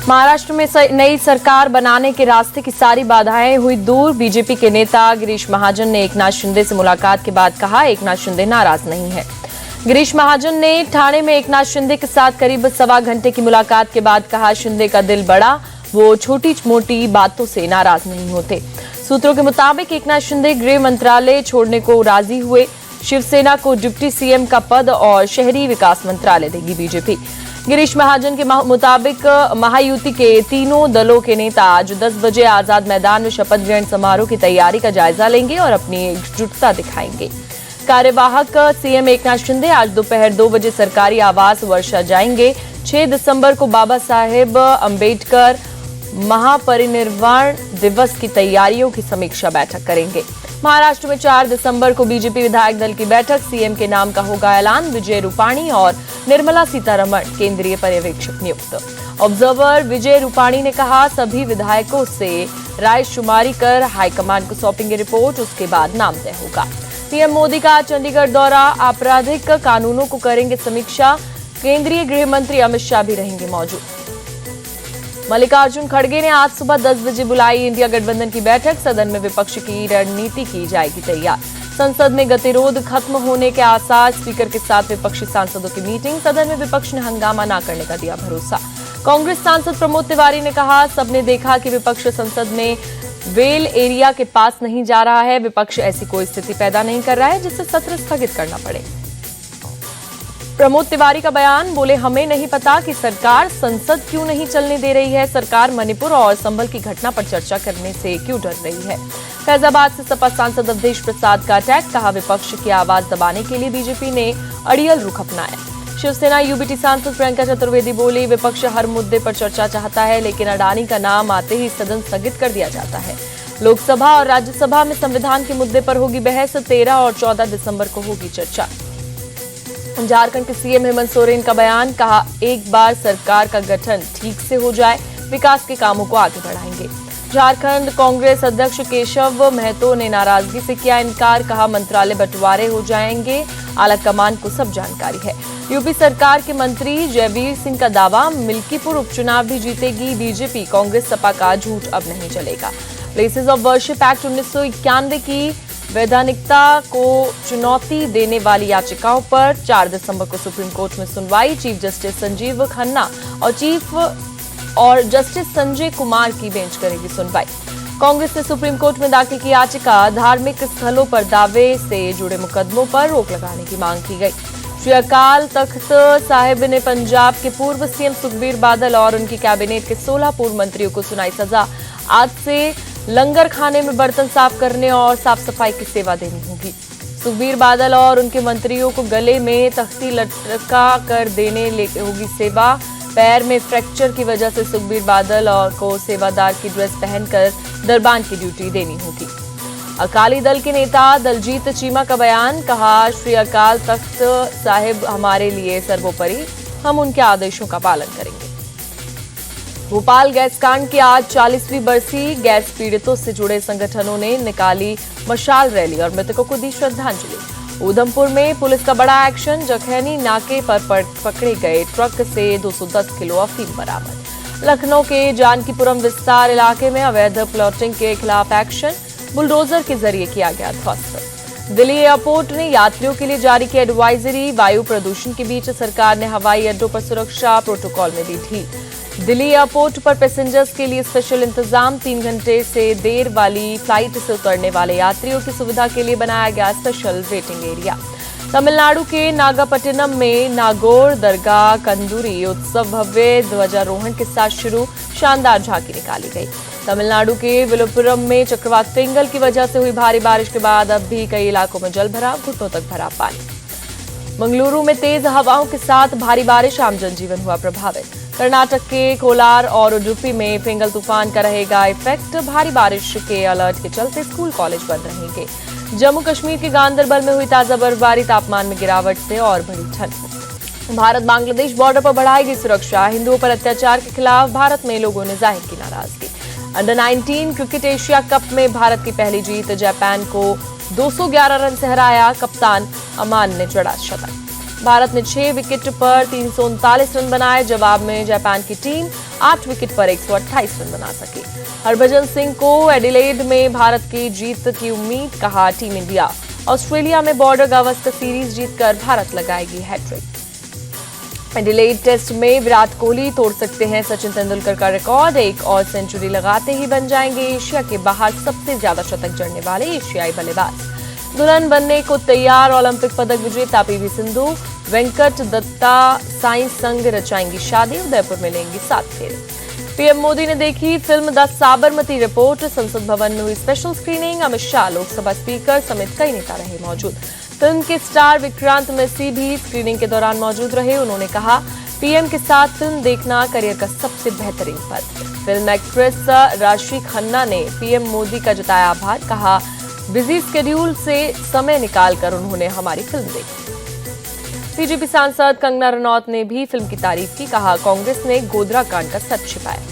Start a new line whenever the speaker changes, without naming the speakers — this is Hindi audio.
महाराष्ट्र में नई सरकार बनाने के रास्ते की सारी बाधाएं हुई दूर। बीजेपी के नेता गिरीश महाजन ने एकनाथ शिंदे से मुलाकात के बाद कहा, एकनाथ शिंदे नाराज नहीं है। गिरीश महाजन ने ठाणे में एकनाथ शिंदे के साथ करीब सवा घंटे की मुलाकात के बाद कहा, शिंदे का दिल बड़ा, वो छोटी मोटी बातों से नाराज नहीं होते। सूत्रों के मुताबिक एकनाथ शिंदे गृह मंत्रालय छोड़ने को राजी हुए। शिवसेना को डिप्टी सीएम का पद और शहरी विकास मंत्रालय देगी बीजेपी। गिरीश महाजन के मुताबिक महायुति के तीनों दलों के नेता आज 10 बजे आजाद मैदान में शपथ ग्रहण समारोह की तैयारी का जायजा लेंगे और अपनी एकजुटता दिखाएंगे। कार्यवाहक सीएम एकनाथ शिंदे आज दोपहर 2 बजे सरकारी आवास वर्षा जाएंगे। 6 दिसंबर को बाबा साहेब अंबेडकर महापरिनिर्वाण दिवस की तैयारियों की समीक्षा बैठक करेंगे। महाराष्ट्र में 4 दिसंबर को बीजेपी विधायक दल की बैठक, सीएम के नाम का होगा ऐलान। विजय रूपाणी और निर्मला सीतारमण केंद्रीय पर्यवेक्षक नियुक्त। ऑब्जर्वर विजय रूपाणी ने कहा, सभी विधायकों से रायशुमारी कर हाईकमान को सौंपेंगे रिपोर्ट, उसके बाद नाम तय होगा। पीएम मोदी का चंडीगढ़ दौरा, आपराधिक कानूनों को करेंगे समीक्षा। केंद्रीय गृह मंत्री अमित शाह भी रहेंगे मौजूद। मल्लिकार्जुन खड़गे ने आज सुबह 10 बजे बुलाई इंडिया गठबंधन की बैठक। सदन में विपक्ष की रणनीति की जाएगी तैयार। संसद में गतिरोध खत्म होने के आसार, स्पीकर के साथ विपक्षी सांसदों की मीटिंग। सदन में विपक्ष ने हंगामा न करने का दिया भरोसा। कांग्रेस सांसद प्रमोद तिवारी ने कहा, सबने देखा कि विपक्ष संसद में वेल एरिया के पास नहीं जा रहा है। विपक्ष ऐसी कोई स्थिति पैदा नहीं कर रहा है जिससे सत्र स्थगित करना पड़े। प्रमोद तिवारी का बयान, बोले हमें नहीं पता कि सरकार संसद क्यों नहीं चलने दे रही है। सरकार मणिपुर और संभल की घटना पर चर्चा करने से क्यों डर रही है। फैजाबाद से सपा सांसद अवधेश प्रसाद का अटैक, कहा विपक्ष की आवाज दबाने के लिए बीजेपी ने अड़ियल रुख अपनाया। शिवसेना यूबीटी सांसद प्रियंका चतुर्वेदी बोली, विपक्ष हर मुद्दे पर चर्चा चाहता है लेकिन अडानी का नाम आते ही सदन स्थगित कर दिया जाता है। लोकसभा और राज्यसभा में संविधान के मुद्दे पर होगी बहस। 13 और 14 दिसंबर को होगी चर्चा। झारखंड के सीएम हेमंत सोरेन का बयान, कहा एक बार सरकार का गठन ठीक से हो जाए, विकास के कामों को आगे बढ़ाएंगे। झारखंड कांग्रेस अध्यक्ष केशव महतो ने नाराजगी से किया इनकार, कहा मंत्रालय बंटवारे हो जाएंगे, आला कमान को सब जानकारी है। यूपी सरकार के मंत्री जयवीर सिंह का दावा, मिल्कीपुर उपचुनाव भी जीतेगी बीजेपी। कांग्रेस सपा का झूठ अब नहीं चलेगा। प्लेसेस ऑफ वर्शिप एक्ट 1991 की वैधानिकता को चुनौती देने वाली याचिकाओं पर 4 दिसंबर को सुप्रीम कोर्ट में सुनवाई। चीफ जस्टिस संजीव खन्ना और जस्टिस संजय कुमार की बेंच करेगी सुनवाई। कांग्रेस ने सुप्रीम कोर्ट में दाखिल की याचिका, धार्मिक स्थलों पर दावे से जुड़े मुकदमों पर रोक लगाने की मांग की गई। श्री अकाल तख्त साहिब ने पंजाब के पूर्व सीएम सुखबीर बादल और उनकी कैबिनेट के 16 पूर्व मंत्रियों को सुनाई सजा। आज से लंगर खाने में बर्तन साफ करने और साफ सफाई की सेवा देनी होगी। सुखबीर बादल और उनके मंत्रियों को गले में तख्ती लटका कर देने होगी सेवा। पैर में फ्रैक्चर की वजह से सुखबीर बादल को सेवादार की ड्रेस पहनकर दरबान की ड्यूटी देनी होगी। अकाली दल के नेता दलजीत चीमा का बयान, कहा श्री अकाल तख्त साहिब हमारे लिए सर्वोपरि, हम उनके आदेशों का पालन करेंगे। भोपाल गैस कांड की आज 40वीं बरसी, गैस पीड़ितों से जुड़े संगठनों ने निकाली मशाल रैली और मृतकों को दी श्रद्धांजलि। उधमपुर में पुलिस का बड़ा एक्शन, जखैनी नाके पर पकड़े गए ट्रक से 210 किलो अफीम बरामद। लखनऊ के जानकीपुरम विस्तार इलाके में अवैध प्लॉटिंग के खिलाफ एक्शन, बुलडोजर के जरिए किया गया ध्वस्त। दिल्ली एयरपोर्ट ने यात्रियों के लिए जारी की एडवाइजरी, वायु प्रदूषण के बीच सरकार ने हवाई अड्डों पर सुरक्षा प्रोटोकॉल में दी ढील। दिल्ली एयरपोर्ट पर पैसेंजर्स के लिए स्पेशल इंतजाम, 3 घंटे से देर वाली फ्लाइट से उतरने वाले यात्रियों की सुविधा के लिए बनाया गया स्पेशल वेटिंग एरिया। तमिलनाडु के नागापट्टिनम में नागौर दरगाह कंदूरी उत्सव भव्य ध्वजारोहण के साथ शुरू, शानदार झांकी निकाली गई। तमिलनाडु के विलुपुरम में चक्रवात फिंगल की वजह से हुई भारी बारिश के बाद अब भी कई इलाकों में जल भराव, घुटनों तक भरा पानी। मंगलुरु में तेज हवाओं के साथ भारी बारिश, आम जनजीवन हुआ प्रभावित। कर्नाटक के कोलार और उडुपी में फिंगल तूफान का रहेगा इफेक्ट, भारी बारिश के अलर्ट के चलते स्कूल कॉलेज बंद रहेंगे। जम्मू कश्मीर के गांदरबल में हुई ताजा बर्फबारी, तापमान में गिरावट से और बढ़ी ठंड। भारत बांग्लादेश बॉर्डर पर बढ़ाएगी सुरक्षा, हिंदुओं पर अत्याचार के खिलाफ भारत में लोगों ने जाहिर की नाराजगी। अंडर 19 क्रिकेट एशिया कप में भारत की पहली जीत, जापान को 211 रन से हराया, कप्तान अमान ने जड़ा शतक। भारत ने 6 विकेट पर 339 रन बनाए, जवाब में जापान की टीम 8 विकेट पर 128 रन बना सके। हरभजन सिंह को एडिलेड में भारत की जीत की उम्मीद, कहा टीम इंडिया ऑस्ट्रेलिया में बॉर्डर गावस्कर सीरीज जीतकर भारत लगाएगी हैट्रिक। एडिलेड टेस्ट में विराट कोहली तोड़ सकते हैं सचिन तेंदुलकर का रिकॉर्ड, एक और सेंचुरी लगाते ही बन जाएंगे एशिया के बाहर सबसे ज्यादा शतक जड़ने वाले एशियाई बल्लेबाज। दुल्हन बनने को तैयार ओलंपिक पदक विजेता पीवी सिंधु, वेंकट दत्ता साई संग रचाएंगी शादी, उदयपुर में लेंगी 7 फेरे। पीएम मोदी ने देखी फिल्म द साबरमती रिपोर्ट, संसद भवन में हुई special screening, Amit Shah Lok Sabha speaker समेत कई नेता रहे मौजूद। फिल्म के स्टार विक्रांत मैसी भी स्क्रीनिंग के दौरान मौजूद रहे। उन्होंने कहा, पीएम के साथ फिल्म देखना करियर का सबसे बेहतरीन पल। फिल्म एक्ट्रेस राशि खन्ना ने पीएम मोदी का जताया आभार, कहा बिजी स्केड्यूल से समय निकालकर उन्होंने हमारी फिल्म देखी। बीजेपी सांसद कंगना रनौत ने भी फिल्म की तारीफ की, कहा कांग्रेस ने गोधरा कांड का सच छिपाया।